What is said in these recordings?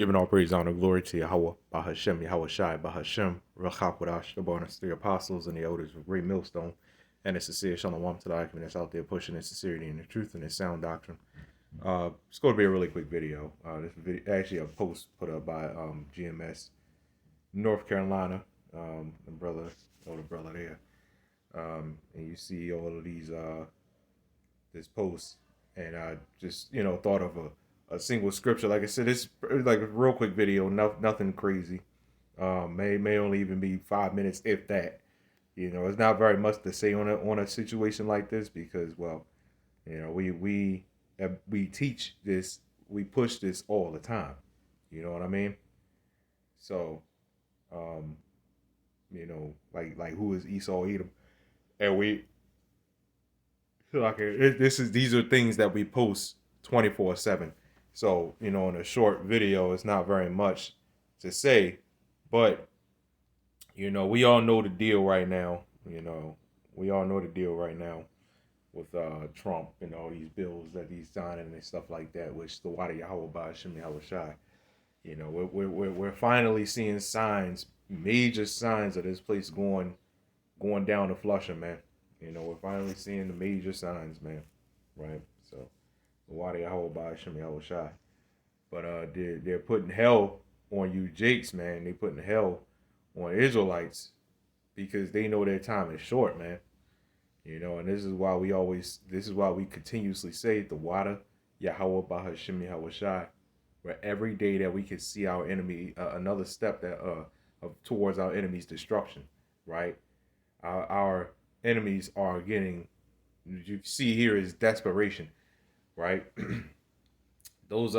Giving all praise, honor, glory to Yahawah, BAHASHAM, YAHAWASHI, BAHASHAM, RACHAQUADASH, the Barnes, three apostles and the elders of Great Millstone, and the sincere Shalom to the Akim that's out there pushing in sincerity and the truth and the sound doctrine. It's going to be a really quick video. This video, actually a post put up by GMS, North Carolina, the brother, older brother there. And you see all of these, this post, and I just, thought of a single scripture. Like I said, it's like a real quick video, nothing crazy. May only even be 5 minutes, if that. It's not very much to say on a situation like this because, well, we teach this, we push this all the time. You know what I mean? So, like who is Esau Edom, and we like these are things that we post 24/7. So, in a short video, it's not very much to say, but, we all know the deal right now. We all know the deal right now with Trump and all these bills that he's signing and stuff like that, which the YAHAWAH, BAHASHAM, YAHAWASHI. We're finally seeing signs, major signs of this place going down to Flushing, man. We're finally seeing the major signs, man. Right? So, YAHAWAH, BAHASHAM, YAHAWASHI. But they're putting hell on you Jakes, man. They putting hell on Israelites because they know their time is short, man. And this is why we continuously say the water, Yahawah, BAHASHAM, YAHAWASHI, where every day that we can see our enemy, another step that towards our enemy's destruction, right? Our enemies are getting, you see here is desperation, right? Those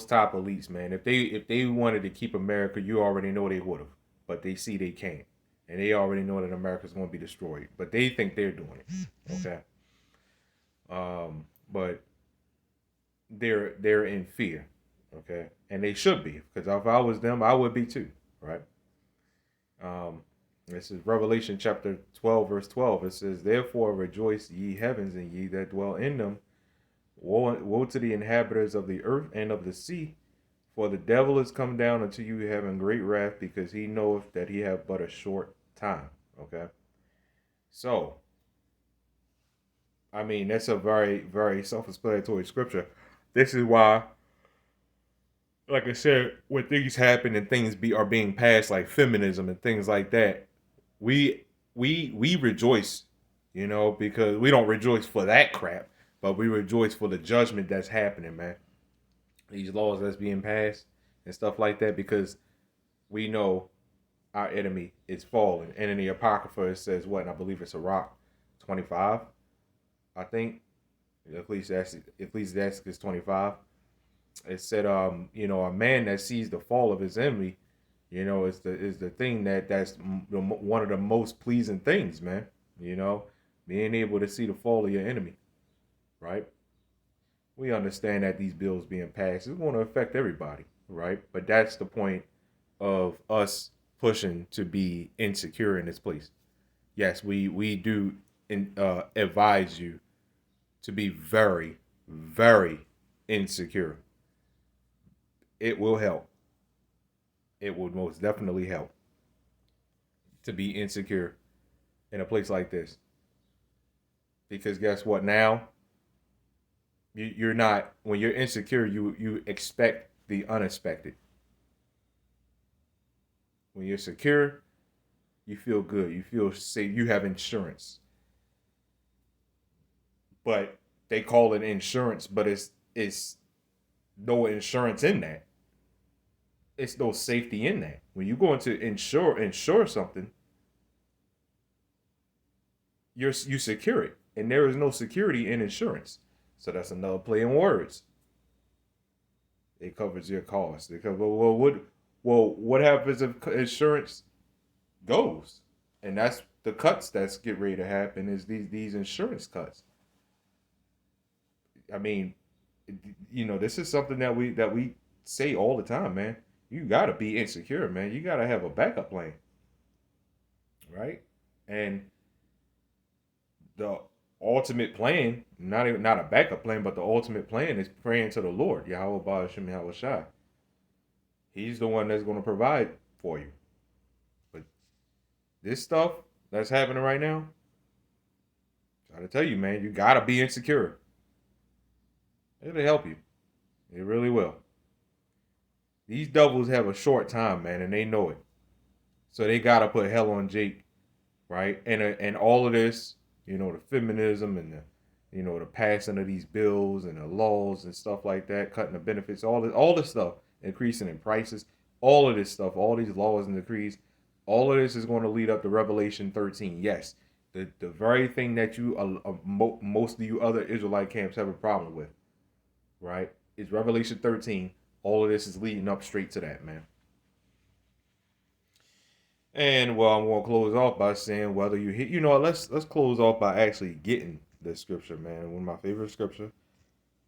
top elites, man. If they wanted to keep America, you already know they would have. But they see they can't. And they already know that America's going to be destroyed. But they think they're doing it. Okay. But they're in fear. Okay. And they should be. Because if I was them, I would be too. Right? This is Revelation chapter 12, verse 12. It says, "Therefore rejoice, ye heavens, and ye that dwell in them. Woe to the inhabitants of the earth and of the sea, for the devil is come down unto you having great wrath, because he knoweth that he have but a short time." Okay? So, I mean, that's a very, very self-explanatory scripture. This is why, like I said, when things happen and things are being passed, like feminism and things like that, we rejoice, because we don't rejoice for that crap. But we rejoice for the judgment that's happening, man. These laws that's being passed and stuff like that, because we know our enemy is falling. And in the Apocrypha, it says what? And I believe it's Sirach 25, I think. Ecclesiastes 25. It said, a man that sees the fall of his enemy, is the thing that's one of the most pleasing things, man. Being able to see the fall of your enemy. Right? We understand that these bills being passed is going to affect everybody, right? But that's the point of us pushing to be insecure in this place. Yes, we do advise you to be very, very insecure. It will help. It will most definitely help to be insecure in a place like this. Because guess what now? You're not, when you're insecure, you expect the unexpected. When you're secure, you feel good. You feel safe. You have insurance. But they call it insurance, but it's no insurance in that. It's no safety in that. When you go into insure something, you secure it, and there is no security in insurance. So that's another play in words. It covers your costs. What happens if insurance goes? And that's the cuts that's get ready to happen, is these insurance cuts. I mean, this is something that we say all the time, man. You gotta be insecure, man. You gotta have a backup plan, right? And the ultimate plan, not a backup plan, but the ultimate plan is praying to the Lord, Yahawah, BAHASHAM, YAHAWASHI. He's the one that's going to provide for you. But this stuff that's happening right now, I gotta tell you, man, you gotta be insecure. It'll help you. It really will. These devils have a short time, man, and they know it. So they gotta put hell on Jake, right? And all of this, the feminism and the passing of these bills and the laws and stuff like that, cutting the benefits, all this stuff, increasing in prices, all of this stuff, all these laws and decrees, all of this is going to lead up to Revelation 13. Yes, the very thing that most of you other Israelite camps have a problem with, right? Is Revelation 13. All of this is leading up straight to that, man. And well, I'm gonna close off by saying whether you hit, let's close off by actually getting the scripture, man. One of my favorite scripture.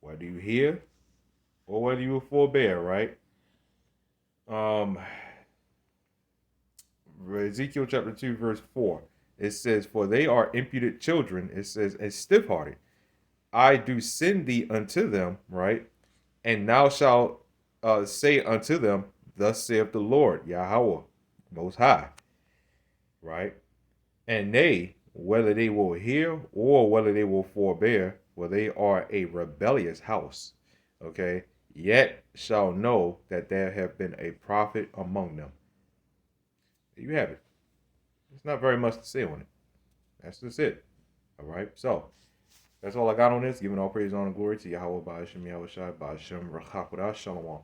Whether you hear or whether you forbear, right? Ezekiel chapter 2, verse 4. It says, "For they are impudent children," it says, "and stiff-hearted. I do send thee unto them," right? "And thou shalt say unto them, Thus saith the Lord, Yahawah, Most High," right? "And they, whether they will hear or whether they will forbear, for they are a rebellious house, okay, yet shall know that there have been a prophet among them." There you have it. There's not very much to say on it. That's just it. All right. So that's all I got on this. Giving all praise, honor, and glory to Yahawah, BAHASHAM, YAHAWASHI, BAHASHAM, Shalom.